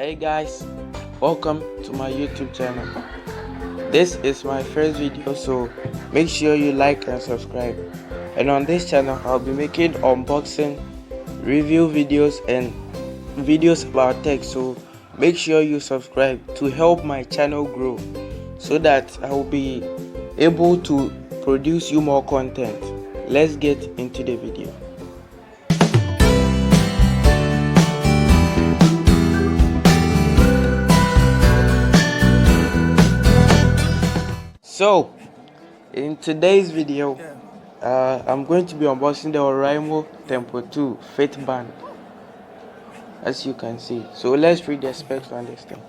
Hey guys, welcome to my YouTube channel. This is my first video, so make sure you like and subscribe. And on this channel I'll be making unboxing, review videos and videos about tech, so make sure you subscribe to help my channel grow so that I will be able to produce you more content. Let's get into the video. So in today's video, I'm going to be unboxing the Oraimo Tempo 2 Fitband, as you can see. So let's read the specs on this thing.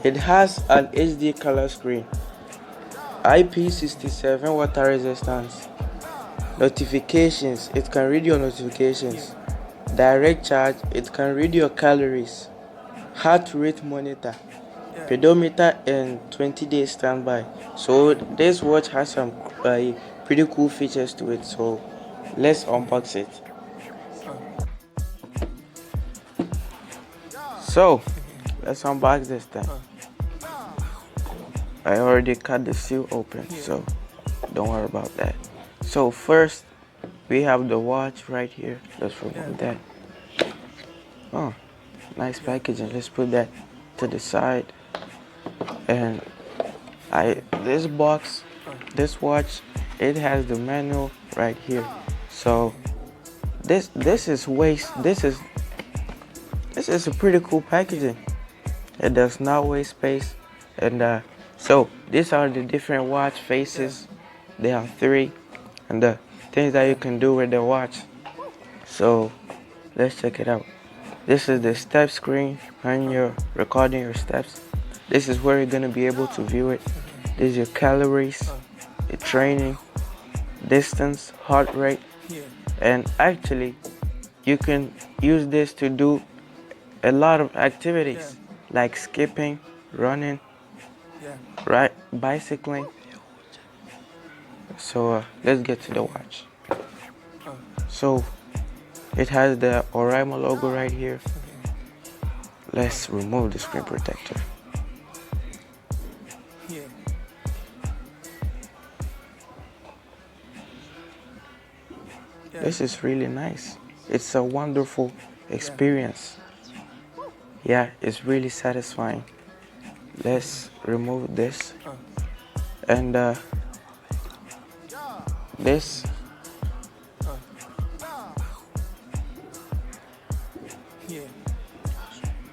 It has an HD color screen, IP67 water resistance, notifications, it can read your notifications, direct charge, it can read your calories, heart rate monitor, pedometer and 20-day standby. So this watch has some pretty cool features to it, so let's unbox it. So let's unbox this thing. I already cut the seal open, so don't worry about that. So first we have the watch right here. Let's remove that. Oh, nice packaging. Let's put that to the side. And this box, this watch, it has the manual right here. So this is a pretty cool packaging. It does not waste space. And so these are the different watch faces. There are 3, and the things that you can do with the watch. So let's check it out. This is the step screen when you're recording your steps. This is where you're gonna be able to view it. This is your calories, your training, distance, heart rate, and actually you can use this to do a lot of activities like skipping, running, bicycling. So let's get to the watch. So it has the Oraimo logo right here. Let's remove the screen protector. This is really nice. It's a wonderful experience. Yeah, it's really satisfying. Let's remove this. And this.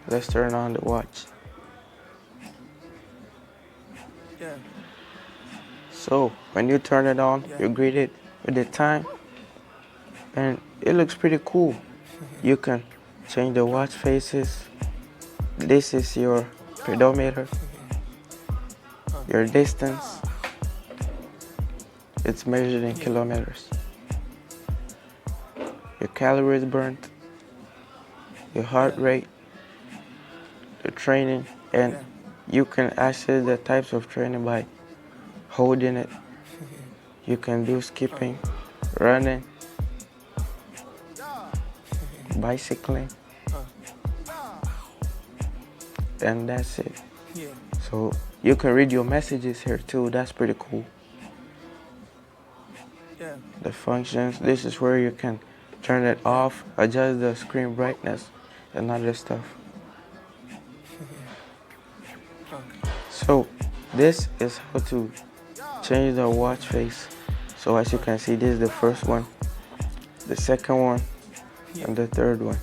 Let's turn on the watch. So when you turn it on, you're greeted with the time, and it looks pretty cool. You can change the watch faces. This is your pedometer, your distance. It's measured in kilometers. Your calories burnt, your heart rate, the training, and you can access the types of training by holding it. You can do skipping, running, bicycling, and that's it. So you can read your messages here too. That's pretty cool. The functions, this is where you can turn it off, adjust the screen brightness and other stuff. So this is how to change the watch face. So as you can see, this is the first one, the second one, and the third one.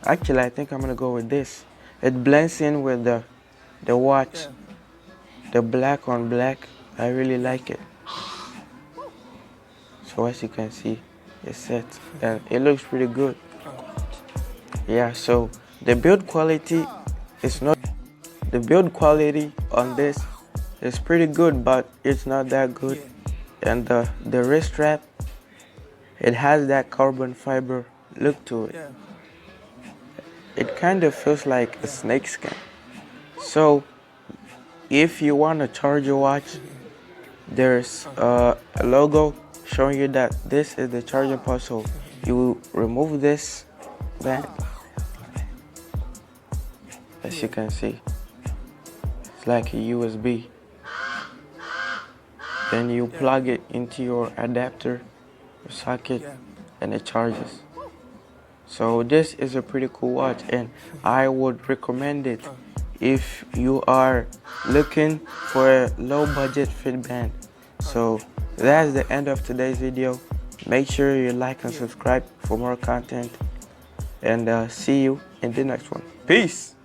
Actually, I think I'm gonna go with this. It blends in with the watch, the black on black. I really like it. So as you can see, it's set and it looks pretty good. Yeah, so the build quality is not, the build quality on this is pretty good, but it's not that good. And the wrist strap, it has that carbon fiber look to it. It kind of feels like a snakeskin. So if you want to charge your watch, there's a logo showing you that this is the charging port. So you remove this band as you can see. It's like a USB. Then you plug it into your adapter or socket and it charges. So this is a pretty cool watch and I would recommend it if you are looking for a low budget Fitband. So that's the end of today's video. Make sure you like and subscribe for more content, and see you in the next one. Peace.